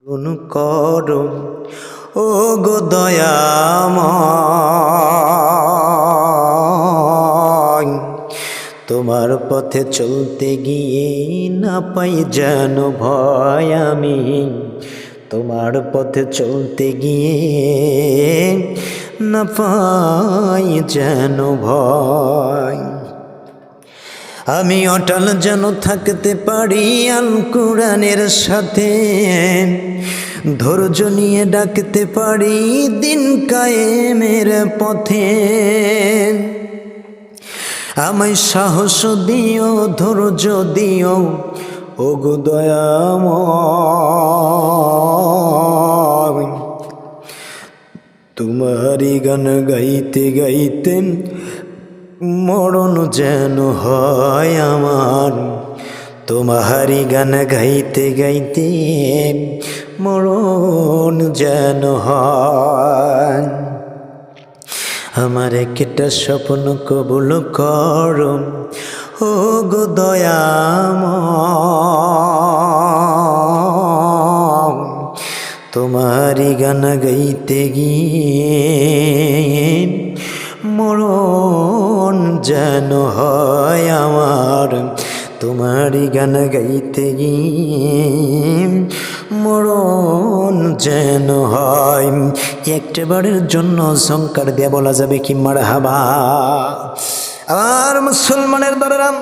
পূরণ করো ও গো দয়াময়, তোমার পথে চলতে গিয়ে না পাই যেন ভয়। আমি তোমার পথে চলতে গিয়ে না পাই যেন ভয়। আমি অটল যেন থাকতে পারি আল কোরআনের সাথে, ধৈর্য নিয়ে ডাকতে পারি দিন কায়েমের পথে। আমায় সাহস দিও, ধৈর্য দিও ও গো দয়াময়, তোমারই গান গাইতে গাইতে মরণ যেন হয় আমার। তোমারই গান গাইতে গাইতে মরণ যেন হয়। আমার একটা স্বপ্ন কবুল করো ও গো দয়াময়, তোমারই গান গাইতে গিয়ে মরণ যেন হয় আমার। তোমারই গান গাইতে গিয়ে মরণ যেন হয়। একটাবারের জন্য সংকার দিয়ে বলা যাবে কি মারহাবা। আর মুসলমানের দরেরাম,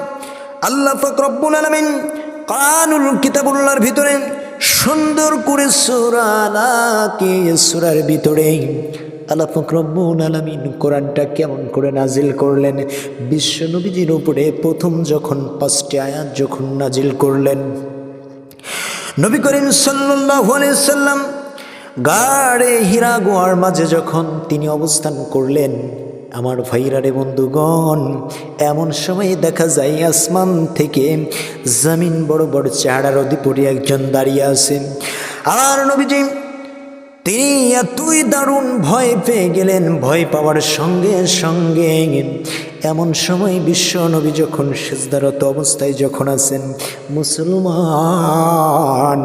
আল্লাহ পাক রব্বুল আলামিন কোরআনুল কিতাবুল্লাহর ভিতরে সুন্দর করে সূরা আলাকে, সূরার ভিতরে আল্লাহ পাক রব্বুল আলামিন কোরআনটা কেমন করে নাজিল করলেন। বিশ্ব নবীজির উপরে প্রথম যখন 5টি আয়াত যখন নাজিল করলেন, নবী করিম সাল্লাল্লাহু আলাইহি সাল্লাম গাড়ে হীরা গুহার মাঝে যখন তিনি অবস্থান করলেন, আমার ভাইরারে বন্ধুগণ, এমন সময় দেখা যায় আসমান থেকে জমিন বড় বড় চেহারার অধিপতি একজন দাঁড়িয়ে আছেন। আর নবীজি তিনি এতই দারুণ ভয় পেয়ে গেলেন, ভয় পাওয়ার সঙ্গে সঙ্গে এমন সময় বিশ্ব নবী যখন সিজদারত অবস্থায় যখন আছেন, মুসলমান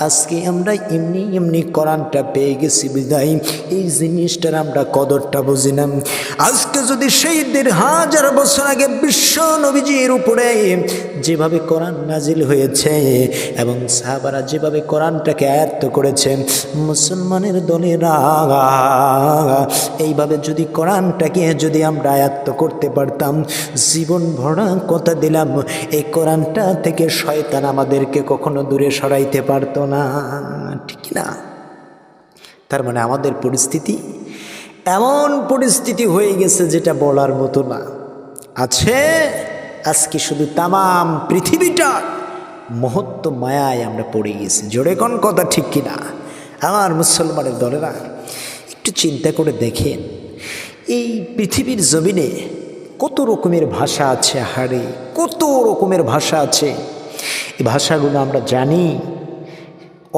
আজকে আমরা এমনি এমনি কোরআনটা পেয়ে গেছি বিদায় এই জিনিসটার আমরা কদরটা বুঝি না। আজকে যদি সেই ১,৫০০ বছর আগে বিশ্ব নবীজির উপরে যেভাবে কোরআন নাজিল হয়েছে এবং সাহাবারা যেভাবে কোরআনটাকে আয়ত্ত করেছে, মুসলমানের দলেরা এইভাবে যদি কোরআনটাকে যদি আমরা আয়ত্ত করতে পারতাম, জীবন ভরা কথা দিলাম এই কোরআনটা থেকে শয়তান আমাদেরকে কখনো দূরে সরাইতে পারতো না, ঠিক না? তার মানে আমাদের পরিস্থিতি এমন পরিস্থিতি হয়ে গেছে যেটা বলার মতো না। আছে আজকে শুধু তামাম পৃথিবীটা মহত্ব মায়ায় আমরা পড়ে গেছি। জোরে কোন কথা, ঠিক কিনা? আমার মুসলমানের দলেরা একটু চিন্তা করে দেখেন, এই পৃথিবীর জমিনে কত রকমের ভাষা আছে। হারে কত রকমের ভাষা আছে। এই ভাষাগুলো আমরা জানি,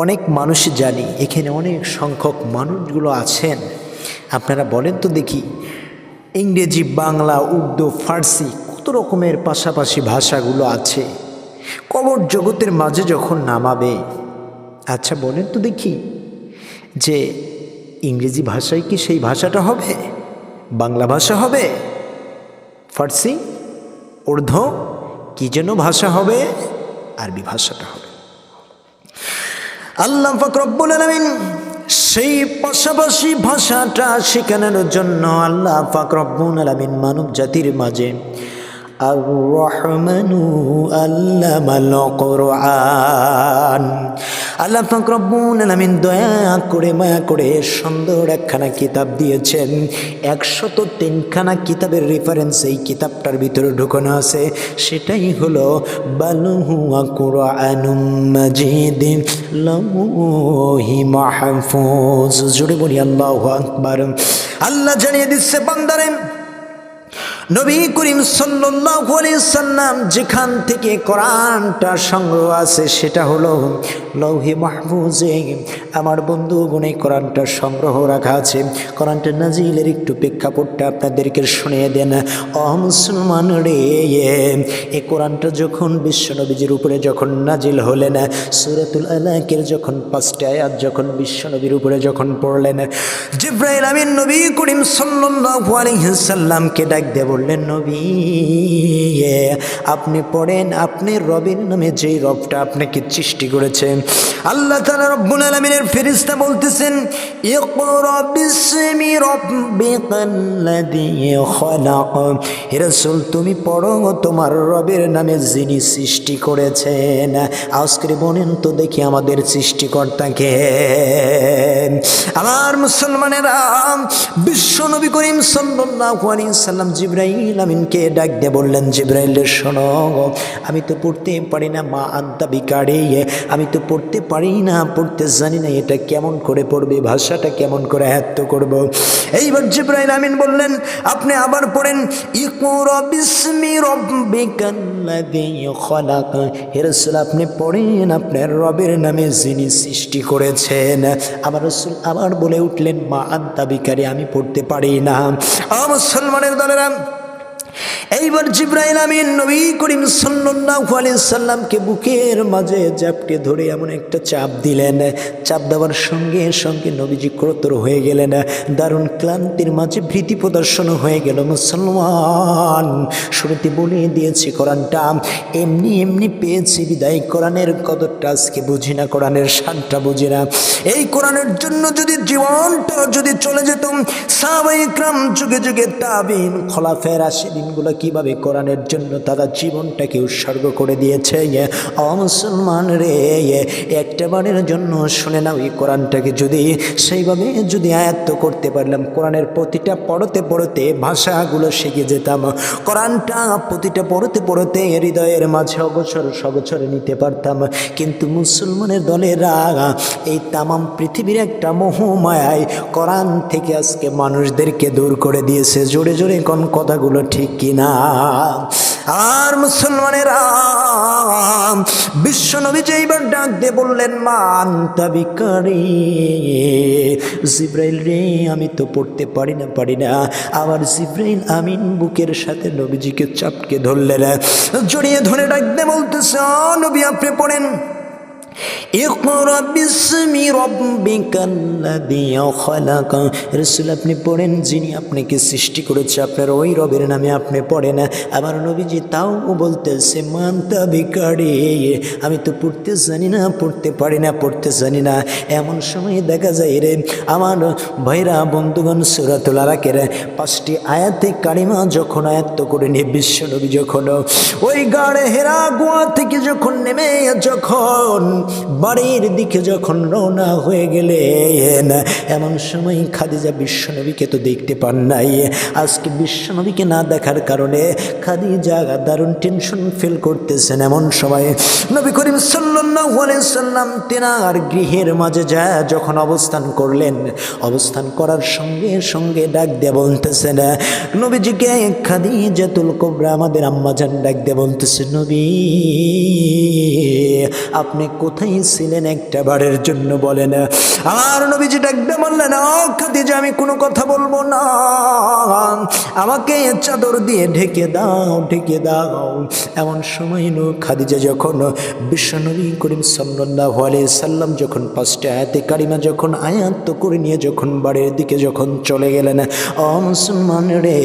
অনেক মানুষ জানি। এখানে অনেক সংখ্যক মানুষগুলো আছেন, আপনারা বলেন তো দেখি, ইংরেজি, বাংলা, উর্দু, ফার্সি কত রকমের পাশাপাশি ভাষাগুলো আছে। কবর জগতের মাঝে যখন নামাবে, আচ্ছা বলেন তো দেখি যে ইংরেজি ভাষায় কি সেই ভাষাটা হবে? বাংলা ভাষা হবে? ফার্সি, উর্দু, কি যেন ভাষা হবে? আরবি ভাষাটা হবে। আল্লাহ পাক রব্বুল আলামিন সেই পাশাপাশি ভাষাটা শেখানোর জন্য আল্লাহ পাক রব্বুল আলামিন মানব জাতির মাঝে আর রহমানু আল্লামাল কোরআন, আল্লাহ পাক রব্বুল আলামিন দয়া করে মায়া করে সুন্দর একখানা কিতাব দিয়েছেন। 103খানা কিতাবের রেফারেন্স এই কিতাবটার ভিতরে ঢুকানো আছে। সেটাই হলো বাল হুয়া কুরআনুম মাজিদ লাউহি মাহফুজ। জোরে বলি আল্লাহু আকবার। আল্লাহ জানিয়ে দিচ্ছে বান্দারে, নবী করিম সাল্লাল্লাহু আলাইহি সাল্লাম যেখান থেকে কোরআনটা সংগ্রহ আছে সেটা হলো লৌহে মাহফুজে। আমার বন্ধুগণ, এই কোরআনটা সংগ্রহ রাখা আছে। কোরআনটা নাজিলের একটু প্রেক্ষাপটটা আপনাদেরকে শুনিয়ে দেন। ও মুসলমান রে, এই কোরআনটা যখন বিশ্বনবীজির উপরে যখন নাজিল হলেন, সূরাতুল আলাকের যখন 5টা আয়াত যখন বিশ্বনবীর উপরে যখন পড়লেন, জিবরাইল আমিন নবী করিম সাল্লাল্লাহু আলাইহি সাল্লামকে ডাক দিয়ে বললেন, নবী আপনি পড়েন, আপনি রবের নামে যেই রবটা আপনাকে সৃষ্টি করেছে। আল্লাহ তাআলা রব্বুল আলামিনের ফেরেশতা বলতেছেন, ইকরা বিসমি রাব্বিকাল্লাযী খলাক। হে রাসূল, তুমি পড়ো তোমার রবের নামে যিনি সৃষ্টি করেছেন। আজকে বলেন তো দেখি আমাদের সৃষ্টিকর্তাকে। আমার মুসলমানেরা, বিশ্ব নবী করিম সাল্লাল্লাহু আলাইহি সাল্লাম জিবরাইল আমিনকে ডাক দিয়ে বললেন, জিবরাইল শোনো, আমি তো পড়তে পারি না, মা আনতা বিকারি, আমি তো পড়তে পারি না, পড়তে জানি না, এটা কেমন করে পড়বে, ভাষাটা কেমন করে আয়ত্ত করব। এইবার জিবরাইল আমিন বললেন, আপনি আবার পড়েন, ইকরা বিসমি রাব্বিকাল্লাযী খলাক। হে রাসূল, আপনি পড়েন আপনার রবের নামে যিনি সৃষ্টি করেছেন। আমার রাসূল আবার বলে উঠলেন, মা আনতা বিকারি, আমি পড়তে পারি না। মুসলমানের দলেরা, এইবার জিবরাইল আমিন নবী করিম সাল্লাল্লাহু আলাইহি সাল্লামকে বুকের মাঝে জাপটে ধরে এমন একটা চাপ দিলেন। চাপ দেওয়ার সঙ্গে সঙ্গে নবীজি ক্রোতর হয়ে গেলেন, দারুণ ক্লান্তির মাঝে ভীতি প্রদর্শন হয়ে গেল। মুসলমান, শুরুতে বলে দিয়েছি কোরআনটা এমনি এমনি পেয়েছি বিদায় কোরআনের কদরটা আজকে বুঝি না, কোরআনের শানটা বুঝি না। এই কোরআনের জন্য যদি জীবনটা যদি চলে যেত, সাহাবায়ে ইকরাম যুগে যুগে তাবিঈন খোলাফায়ে রাশিদিনগুলো কিভাবে কোরআনের জন্য তারা জীবনটাকে উৎসর্গ করে দিয়েছে। মুসলমান রে, একটা বারের জন্য শুনে নাও, এই কোরআনটাকে যদি সেইভাবে যদি আয়ত্ত করতে পারলাম, কোরআনের প্রতিটা পড়তে পড়তে ভাষাগুলো শিখে যেতাম, কোরআনটা প্রতিটা পড়তে পড়তে হৃদয়ের মাঝে অগোচর সগোচরে নিতে পারতাম। কিন্তু মুসলমানের দলেরা এই তামাম পৃথিবীর একটা মোহমায়ায় কোরআন থেকে আজকে মানুষদেরকে দূর করে দিয়েছে। জোরে জোরে কোন কথাগুলো ঠিক কিনা? আর মুসলমানেরা, বিশ্ব নবী এইবার ডাক দিয়ে বললেন, মা আনতা বিকারি, জিবরাইল রে, আমি তো পড়তে পারি না। আবার জিবরাইল আমিন বুকের সাথে নবীজিকে চাপকে ধরলেন, জড়িয়ে ধরে ডাক দিয়ে বলতেছে, নবী আপনি পড়েন, ইকরা বিসমি রাব্বিকাল্লাযী খলাক। রাসূল আপনি পড়েন, যিনি আপনাকে সৃষ্টি করেছে, আপনার ওই রবের নামে আপনি পড়েন। আবার নবীজি তাও বলতেছে, মানতা বিকারি, আমি তো পড়তে জানি না, পড়তে পারি না, পড়তে জানি না। এমন সময় দেখা যায় রে আমার ভাইরা বন্ধুগণ, সূরাতুল আলাকের 5টি আয়াতে কারিমা যখন আয়াত্ত করে নিয়ে বিশ্ব নবী যখন ওই গাড়ে হেরা গোয়া থেকে যখন নেমে যখন বাড়ির দিকে যখন রওনা হয়ে গেলেন, এমন সময় খাদিজা বিশ্বনবীকে তো দেখতে পান নাই। আজকে বিশ্বনবীকে না দেখার কারণে খাদিজা দারুণ টেনশন ফিল করতেছেন। এমন সময় নবী করিম সাল্লাল্লাহু আলাইহি সাল্লাম তেনার গৃহের মাঝে যা যখন অবস্থান করলেন, অবস্থান করার সঙ্গে সঙ্গে ডাক দিয়ে বলতেছেন নবীজিকে, খাদিজাতুল কুবরা আমাদের আম্মাজান ডাক দিয়ে বলতেছে, নবী আপনি কোথায় ছিলেন একটা বারের জন্য বলেন। আর নবীজি ডাক দিয়ে বললেন, খাদিজা আমি কোনো কথা বলবো না, আমাকে চাদর দিয়ে ঢেকে দাও, ঢেকে দাও। এমন সময় খাদিজা যখন বিশ্বনবী করিম সাল্লাল্লাহু আলাইহি সাল্লাম যখন 5টা আয়াতে কারিমা যখন আয়াত্ত করে নিয়ে যখন বাড়ির দিকে যখন চলে গেলেন, মুসলমান রে,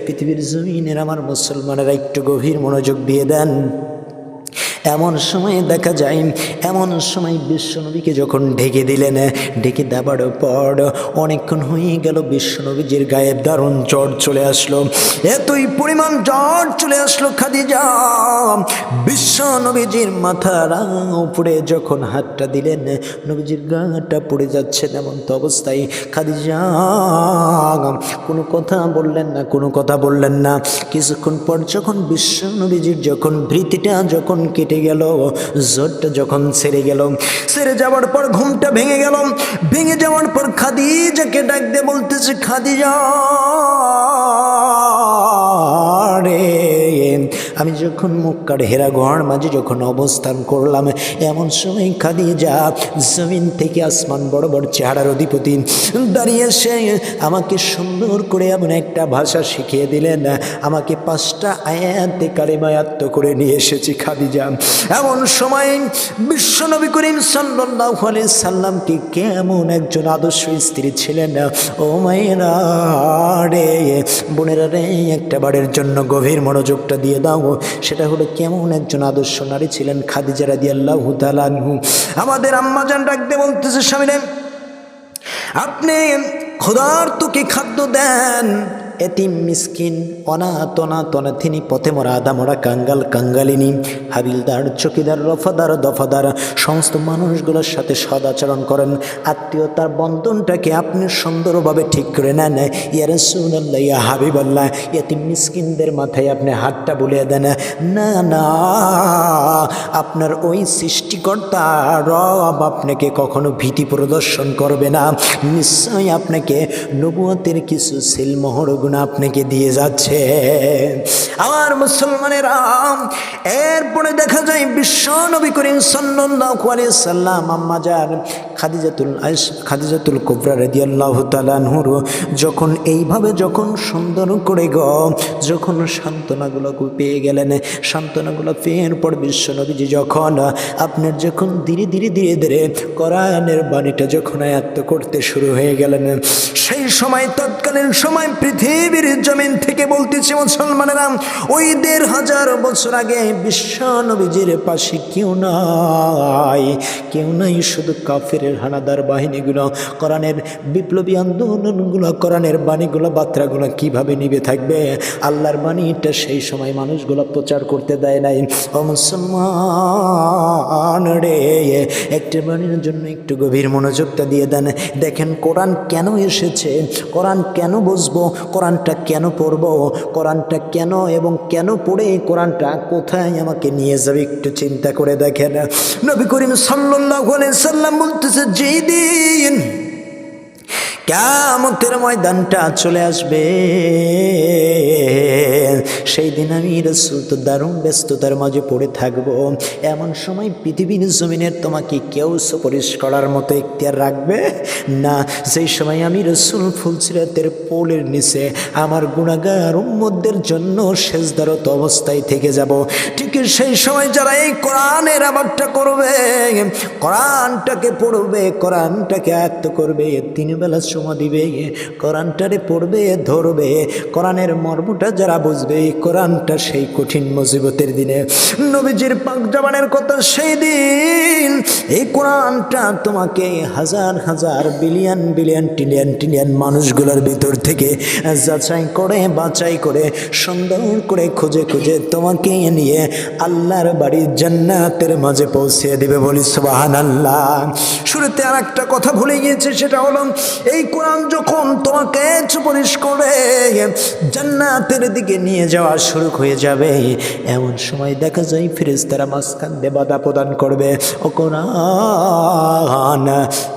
পৃথিবীর জমিনের আমার মুসলমানেরা একটু গভীর মনোযোগ দিয়ে দেন। এমন সময় দেখা যায়, এমন সময় বিশ্বনবীকে যখন ঢেকে দিলেন, ঢেকে দেওয়ার পর অনেকক্ষণ হয়ে গেল, বিশ্বনবীজির গায়ে দারুণ জ্বর চলে আসলো, এতই পরিমাণ জ্বর চলে আসলো। খাদিজা বিশ্বনবীজির মাথার উপরে যখন হাতটা দিলেন, নবীজির গাটা পড়ে যাচ্ছে, তেমন তো অবস্থায় খাদিজা কোনো কথা বললেন না, কোনো কথা বললেন না। কিছুক্ষণ পর যখন বিশ্বনবীজির যখন ভৃতিটা যখন কেটে গেল, জ্বরটা যখন ছেড়ে গেল, ছেড়ে যাওয়ার পর ঘুমটা ভেঙে গেল। ভেঙে যাওয়ার পর খাদিজাকে ডাক দিয়ে বলতেছে, খাদিজা রে, আমি যখন মক্কার হেরা গুহার মাঝে যখন অবস্থান করলাম, এমন সময় খাদিজা জমিন থেকে আসমান বরাবর চেহারার অধিপতি দাঁড়িয়ে সে আমাকে সুন্দর করে এমন একটা ভাষা শিখিয়ে দিলেন, আমাকে 5টা আয়াতে কালেমা আয়ত্ত করে নিয়ে এসেছি খাদিজা। এমন সময় বিশ্বনবী করিম সাল্লাল্লাহু আলাইহি সাল্লাম কি কেমন একজন আদর্শ স্ত্রী ছিলেন। ও মায়েরা রে, বোনেরা রে, একটা বারের জন্য গভীর মনোযোগটা দিয়ে দাও। সেটা হলো কেমন একজন আদর্শ নারী ছিলেন খাদিজা রাদিয়াল্লাহু তাআলা আনহু। আমাদের আম্মাজান ডাকতে বলতেছে, স্বামী রে, আপনি ক্ষুধার্তকে খাদ্য দেন, এতিম মিসকিন অনাথ অনাথিনী পথে মরা আদা মরা কাঙ্গাল কাঙ্গালিনী হাবিলদার চকিদার রফাদার দফাদার সমস্ত মানুষগুলোর সাথে সদাচরণ করেন, আত্মীয়তার বন্ধনটাকে আপনি সুন্দরভাবে ঠিক করে নেন। ইয়া রাসূলুল্লাহ, ইয়া হাবিবাল্লাহ, এতিম মিসকিনদের মাথায় আপনি হাতটা বুলিয়ে দেন। না না, আপনার ওই সৃষ্টিকর্তা রব আপনাকে কখনো ভীতি প্রদর্শন করবে না, নিশ্চয়ই আপনাকে নবুয়তের কিছু সিলমোহর আপনাকে দিয়ে যাচ্ছে। আমার মুসলমানেরা, এরপরে দেখা যায় বিশ্ব নবী করিম সাল্লাল্লাহু আলাইহি সাল্লাম আম্মাজান খাদিজাতুল কুবরা রাদিয়াল্লাহু তাআলা আনহুর যখন এইভাবে যখন সুন্দর করে যখন সান্ত্বনাগুলো পেয়ে গেলেন, সান্ত্বনাগুলো পেয়ে পর বিশ্ব নবীজি যখন আপনার যখন ধীরে ধীরে ধীরে ধীরে কোরআনের বাণীটা যখন আয়াত্ত করতে শুরু হয়ে গেলেন, সেই সময় তৎকালীন সময় পৃথিবীর জমিন থেকে বলতেছে মুসলমানেরা, ওই 1500 বছর আগে বিশ্ব নবীজির পাশে কেউ নাই, শুধু কাফেরের হানাদার বাহিনীগুলো কোরআনের বিপ্লবী আন্দোলনগুলো, কোরআনের বাণীগুলো, বার্তাগুলো কিভাবে নিবে থাকবে। আল্লাহর বাণীটা সেই সময় মানুষগুলো প্রচার করতে দেয় নাই। ও মুসলমান রে, একটা বাণীর জন্য একটু গভীর মনোযোগটা দিয়ে দেন। দেখেন কোরআন কেন এসেছে, কোরআন কেন বুঝবো, কোরআনটা কেন পড়বো, কোরআনটা কেন এবং কেন পড়ে কোরআনটা কোথায় আমাকে নিয়ে যাবে একটু চিন্তা করে দেখেন। নবী করিম সাল্লাল্লাহু আলাইহি সাল্লাম বলতেছে, যেই দিন কিয়ামতের ময়দানটা চলে আসবে, সেই দিন আমি রাসূল তো দারুণ ব্যস্ততার মাঝে পড়ে থাকবো। এমন সময় পৃথিবীর জমিনের তোমাকে কেউ সুপারিশ করার মতো ইখতিয়ার রাখবে না। সেই সময় আমি রাসূল ফুলসিরাতের পোলের নিচে আমার গুনাহগার উম্মতদের জন্য সেজদারত অবস্থায় থেকে যাব। ঠিক সেই সময় যারা এই কোরআনের আমলটা করবে, কোরআনটাকে পড়বে, কোরআনটাকে আয়ত্ত করবে, 3 বেলা সময় দিবে, কোরআনটারে পড়বে, ধরবে, কোরআনের মর্মটা যারা বুঝবে, কোরআনটা সেই কঠিন মুসিবতের দিনে নবীজির পাক জবানের কথা, সেই দিন এই কোরআনটা তোমাকে হাজার হাজার বিলিয়ন বিলিয়ন ট্রিলিয়ন মানুষগুলোর ভিতর থেকে যাচাই করে বাছাই করে সুন্দর করে খুঁজে খুঁজে তোমাকে নিয়ে আল্লাহর বাড়ি জান্নাতের মাঝে পৌঁছে দেবে। বলি সুবহানাল্লাহ। শুরুতে আর একটা কথা ভুলে গিয়েছে, সেটা হলো এই কোরআন যখন তোমাকে সুপারিশ করে জান্নাতের দিকে নিয়ে যাওয়া শুরু হয়ে যাবে, এমন সময় দেখা যায় ফেরেশতারা মাঝখান দিয়ে বাধা প্রদান করবে। ও কোরআন,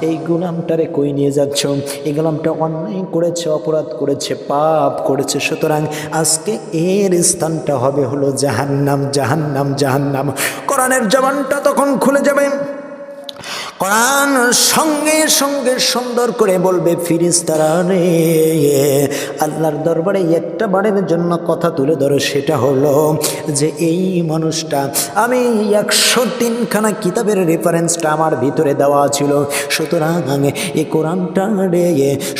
এই গোলামটারে কই নিয়ে যাচ্ছ? এই গোলামটা অন্যায় করেছে, অপরাধ করেছে, পাপ করেছে, সুতরাং আজকে এর স্থানটা হবে হলো জাহান্নাম, জাহান্নাম, জাহান্নাম। কোরআনের জবানটা তখন খুলে যাবে। কোরআন সঙ্গে সঙ্গে সুন্দর করে বলবে, ফেরেশতারা রে, আল্লাহর দরবারে একটা বারের জন্য কথা তুলে ধরো। সেটা হলো যে এই মানুষটা, আমি 103খানা কিতাবের রেফারেন্সটা আমার ভিতরে দেওয়া ছিল, সুতরাং এই কোরআনটা রে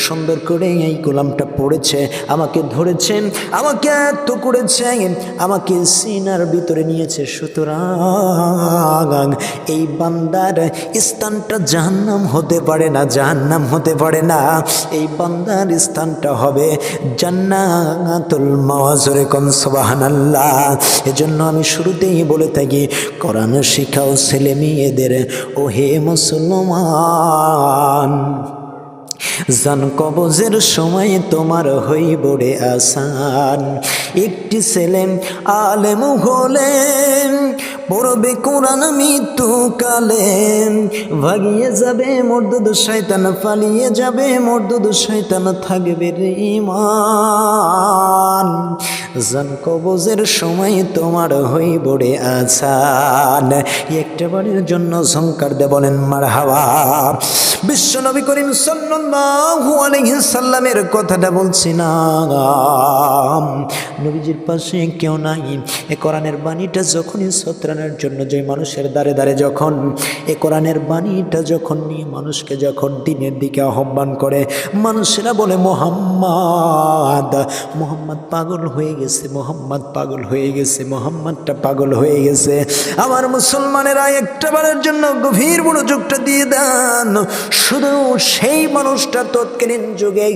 সুন্দর করে এই গোলামটা পড়েছে, আমাকে ধরেছেন, আমাকে এত করেছে, আমাকে সিনার ভিতরে নিয়েছে, সুতরাং এই বান্দার স্থানটা জাহান্নাম হতে পারে না, জাহান্নাম হতে পারে না, এই বান্দার স্থানটা হবে জান্নাতুল মাওয়া। কোন সুবহানাল্লাহ। এজন্য আমি শুরুতেই বলে থাকি, কোরআন শিখাও ছেলে মেয়েদের, ও হে মুসলমান, জান কবজের সময় তোমার হইব রে আসান। একটি ছেলে আলেম হলে পড়বে কোরআন মৃত্যুকালে, ভাগিয়ে যাবে মর্দুদ শয়তান, পালিয়ে যাবে মর্দুদ শয়তান, থাকবে রে ঈমান। জান কবজের সময় তোমার হইব রে আছান। একটাবারের জন্য ঝংকার দে বলেন মারহাবা। বিশ্ব নবী করিম সাল্লাল্লাহু আলাইহি সাল্লামের কথাটা বলছি না, নবীজির পাশে কেউ নাই। এ কোরআনের বাণীটা যখনই ছত্রানোর জন্য যে মানুষের দ্বারে দ্বারে যখন এ কোরআনের বাণীটা যখন নিয়ে মানুষকে যখন দিনের দিকে আহ্বান করে, মানুষেরা বলে মোহাম্মদ, মোহাম্মদ পাগল হয়ে গেছে, মোহাম্মদ পাগল হয়ে গেছে, মোহাম্মদটা পাগল হয়ে গেছে। আমার মুসলমানেরা একটাবারের জন্য গভীর মনোযোগটা দিয়ে দেন। শুধু সেই মানুষটা তৎকালীন যুগে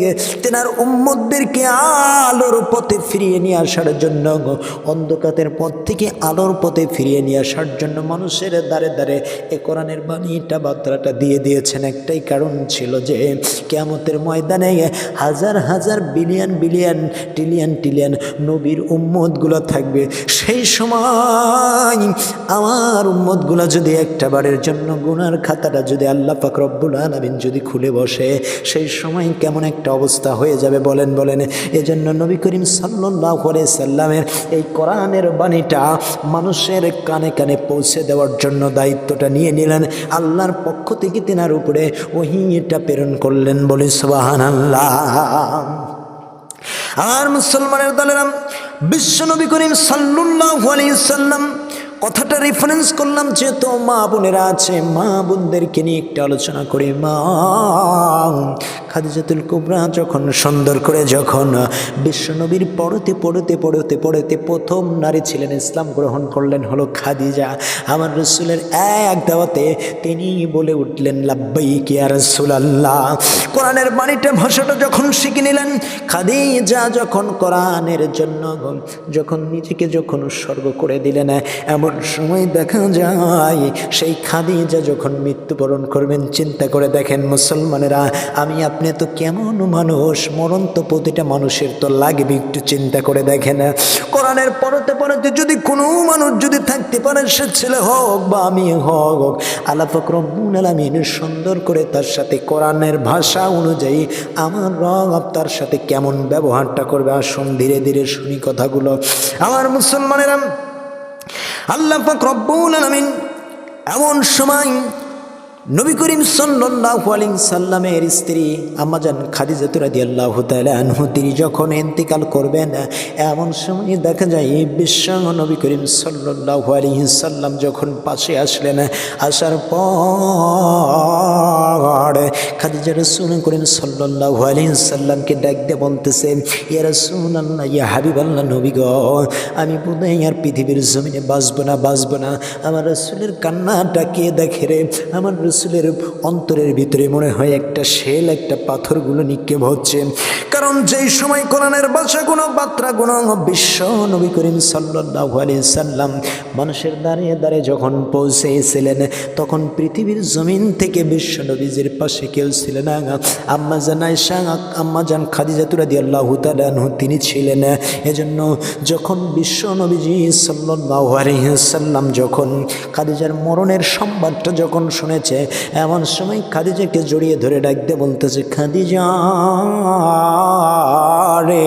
তেনার উম্মতদেরকে আলোর পথে ফিরিয়ে নিয়ে আসার জন্য, অন্ধকারের পথ থেকে আলোর পথে ফিরিয়ে নিয়ে আসার জন্য মানুষের দ্বারে দ্বারে এ কোরআনের বাণীটা বার্তাটা দিয়ে দিয়েছেন। একটাই কারণ ছিল যে কিয়ামতের ময়দানে হাজার হাজার বিলিয়ন বিলিয়ন ট্রিলিয়ন ট্রিলিয়ন নবীর উম্মতগুলো থাকবে। সেই সময় আমার উম্মতগুলো যদি একটাবারের জন্য গুনার খাতাটা যদি আল্লাহ পাক রব্বুল আলামিন যদি খুলে বসে, সেই সময় কেমন একটা অবস্থা হয়ে যাবে বলেন বলেন। এজন্য নবী করিম সাল্লাল্লাহু আলাইহি সাল্লামের এই কোরআনের বাণীটা মানুষের কানে কানে পৌঁছে দেওয়ার জন্য দায়িত্বটা নিয়ে নিলেন। আল্লাহর পক্ষ থেকে তেনার উপরে ওহীটা প্রেরণ করলেন, বলি সুবহানাল্লাহ। আর মুসলমানের দলেরা বিশ্ব নবী করিম সাল্লাল্লাহু আলাইহি সাল্লাম কথাটা রেফারেন্স করলাম, যেহেতু মা বোনেরা আছে, মা বোনদেরকে নিয়ে একটা আলোচনা করি। মা খাদিজাতুল কুবরা যখন সুন্দর করে যখন বিশ্বনবীর পড়তে পড়তে পড়তে পড়তে প্রথম নারী ছিলেন, ইসলাম গ্রহণ করলেন হলো খাদিজা। আমার রাসূলের এক দাওয়াতে তিনি বলে উঠলেন লাব্বাইক ইয়া রাসূলুল্লাহ। কোরআনের বাণীটা ভাষাটা যখন শিখে নিলেন, খাদিজা যখন কোরআনের জন্য যখন নিজেকে যখন উৎসর্গ করে দিলেন, এমন সময় দেখা যায় সেই খাদিজা যখন মৃত্যুবরণ করবেন। চিন্তা করে দেখেন মুসলমানেরা, আমি আপনি তো কেমন মানুষ, মরণ তো প্রতিটা মানুষের তো লাগবে। একটু চিন্তা করে দেখেন, কোরআনের পড়তে পড়তে যদি কোনো মানুষ যদি থাকতে পারে, সে ছেলে হোক বা আমি হোক, আল্লাহ পাক রব্বুল আলামিন সুন্দর করে তার সাথে কোরআনের ভাষা অনুযায়ী আমার রব তার সাথে কেমন ব্যবহারটা করবে। আসুন ধীরে ধীরে শুনি কথাগুলো। আমার মুসলমানেরা, আল্লাহ পাক রব্বুল আলামিন এমন সময় নবী করিম সাল্লাল্লাহু আলাইহি সাল্লামের স্ত্রী আম্মাজান খাদিজা রাদিয়াল্লাহু তাআলা আনহা তিনি যখন ইন্তেকাল করবেন, এমন সময় দেখা যায় বিশ্ব নবী করিম সাল্লাল্লাহু আলাইহি সাল্লাম যখন পাশে আসলেন, আসার পর খাদিজা রাসূল করিম সাল্লাল্লাহু আলাইহি সাল্লামকে ডাক দিয়ে বলতেছে, ইয়া রাসূলুল্লাহ, ইয়া হাবিবাল্লাহ, নবী গো, আমি বোধহয় আর পৃথিবীর জমিনে বাঁচব না। আমার রাসূলের কান্নাটা কে দেখে রে? আমার রাসূলের অন্তরের ভিতরে মনে হয় একটা শেল, একটা পাথরগুলো নিক্ষেপ হচ্ছে। কারণ যেই সময় কোরআনের ভাষাগুলো বার্তাগুলো বিশ্ব নবী করিম সাল্লাল্লাহু আলাইহি সাল্লাম মানুষের দ্বারে দ্বারে যখন পৌঁছেছিলেন, তখন পৃথিবীর জমিন থেকে বিশ্ব নবীজির পাশে কেউ ছিলেন না। আম্মাজান আয়েশা, আম্মাজান খাদিজা রাদিয়াল্লাহু তাআলা আনহা তিনি ছিলেন। এজন্য যখন বিশ্ব নবীজি সাল্লাল্লাহু আলাইহি সাল্লাম যখন খাদিজার মরণের সংবাদটা যখন শুনেছে, এমন সময় খাদিজাকে জড়িয়ে ধরে ডাকতে বলতেছে, খাদিজা রে,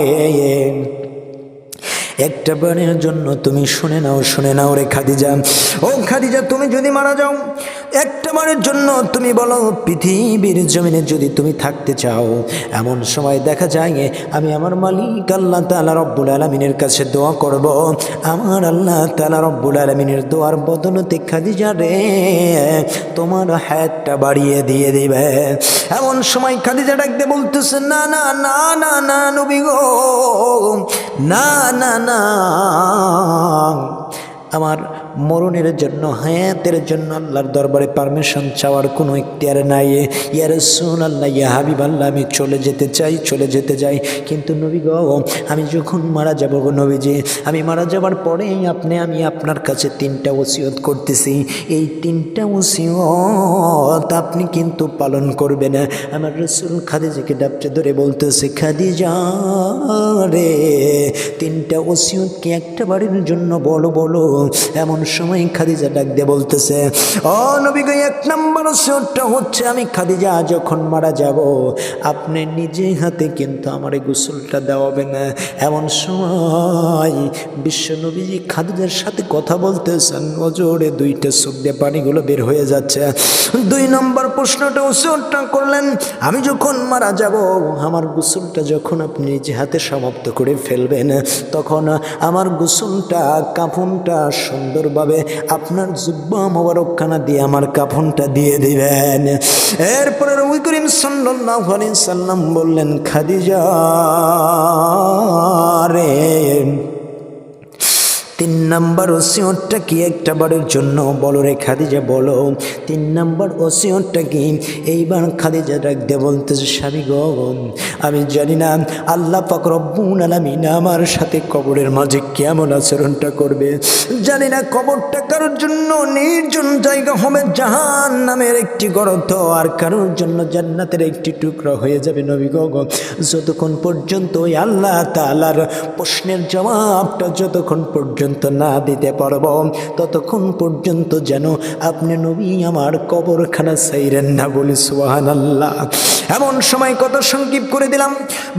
একটা বারের জন্য তুমি শুনে নাও রে খাদিজা। ও খাদিজা, তুমি যদি মারা যাও, একটা বারের জন্য তুমি বলো পৃথিবীর জমিনে যদি তুমি থাকতে চাও, এমন সময় দেখা যায় আমি আমার মালিক আল্লাহ তাআলা রব্বুল আলামিনের কাছে দোয়া করব। আমার আল্লাহ তাআলা রব্বুল আলামিনের দোয়ার বদলতে খাদিজা রে তোমার হায়াতটা বাড়িয়ে দিয়ে দিবে। এমন সময় খাদিজা ডাকতে বলতেছে, না না না না না নবী গো, না না না, আমার মরণের জন্য হায়াতের জন্য আল্লাহর দরবারে পারমিশন চাওয়ার কোনো ইখতিয়ার নাই। ইয়া রাসূলুল্লাহ, ইয়া হাবিবাল্লাহ, আমি চলে যেতে চাই, কিন্তু নবী গো, আমি যখন মারা যাব গো নবীজি, আমি মারা যাবার পরেই আমি আপনার কাছে 3টা ওসিয়ত করতেছি। এই 3টা ওসিয়ত আপনি কিন্তু পালন করবেন। আমার রাসূল খাদিজাকে ডাকতে ধরে বলতেছে, খাদিজা রে, 3টা ওসিয়ত কি একটা বারের জন্য বলো। এমন সময় খাদিজা ডাক দিয়ে বলতেছে, ও নবী গো, 1 নম্বর ওসিয়তটা হচ্ছে আমি খাদিজা যখন মারা যাব আপনি নিজে হাতে কিন্তু আমার এই গোসলটা দেওয়াবেন। এমন সময় বিশ্ব নবীজি খাদিজার সাথে কথা বলতেছেন, ওজোরে 2টা চোখ দিয়ে পানিগুলো বের হয়ে যাচ্ছে। 2 নম্বর প্রশ্নটা ওসিয়তটা করলেন, আমি যখন মারা যাব আমার গোসলটা যখন আপনি নিজে হাতে সমাপ্ত করে ফেলবেন তখন আমার গোসলটা কাফনটা সুন্দরভাবে আপনার জুব্বা মোবারকখানা দিয়ে আমার কাফনটা দিয়ে দিবেন। এরপরে নবী করিম সাল্লাল্লাহু আলাইহি সাল্লাম বললেন, খাদিজা রে, 3 নম্বর ওসিয়তটা কি একটা বারের জন্য বলো রে খাদিজা, বলো 3 নম্বর ওসিয়তটা কি? এইবার খাদিজা ডাক দিয়ে বলতেছে, স্বামী গো, আমি জানি না আল্লাহ পাক রব্বুল আলামিন আমার সাথে কবরের মাঝে কেমন আচরণটা করবে, জানি না কবরটা কারোর জন্য নির্জন জায়গা হবে, জাহান্নামের একটি গর্ত, আর কারোর জন্য জান্নাতের একটি টুকরা হয়ে যাবে। নবী গো, যতক্ষণ পর্যন্ত ওই আল্লাহ তাআলার প্রশ্নের জবাবটা যতক্ষণ পর্যন্ত না দিতে পারবো ততক্ষণ পর্যন্ত যেন আপনি নবী আমার কবরখানা ছাইরেন না, বলি সুবহানাল্লাহ। এমন সময় কত সংক্ষেপ করে দিলাম,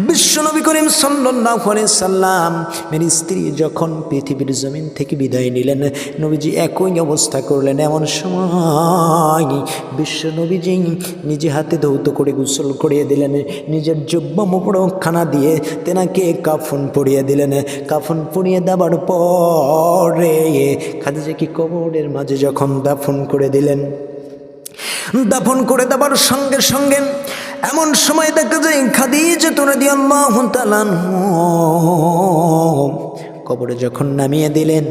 বিশ্ব নবী করিম সাল্লাল্লাহু আলাইহি সাল্লাম মেরি স্ত্রী যখন পৃথিবীর জমিন থেকে বিদায় নিলেন নবীজি একই অবস্থা করলেন। এমন সময় বিশ্ব নবীজি নিজে হাতে ধৌত করে গোসল করিয়ে দিলেন, নিজের জুব্বা মোবারকখানা দিয়ে তেনাকে কাফন পরিয়ে দিলেন। কাফন পরিয়ে দেওয়ার পরে খাদিজাকে কবরের মাঝে যখন দাফন করে দিলেন, দাফন করে দেওয়ার সঙ্গে সঙ্গে এমন সময় দেখা যায় খাদিজা রাদিয়াল্লাহু তাআলা কবরে যখন নামিয়ে দিলেন,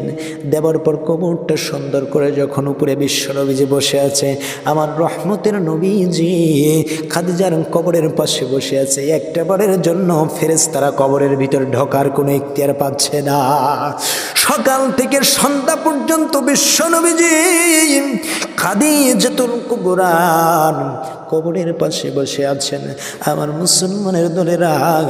দেওয়ার পর কবরটা সুন্দর করে যখন উপরে বিশ্ব নবীজি বসে আছে, আমার রহমতের নবীজি খাদিজার কবরের পাশে বসে আছে। একটা বারের জন্য ফেরেশতারা কবরের ভিতর ঢোকার কোনো ইখতিয়ার পাচ্ছে না। সকাল থেকে সন্ধ্যা পর্যন্ত বিশ্ব নবীজি খাদিজাতুল কুবরা কবরের পাশে বসে আছেন। আমার মুসলমানের দলেরা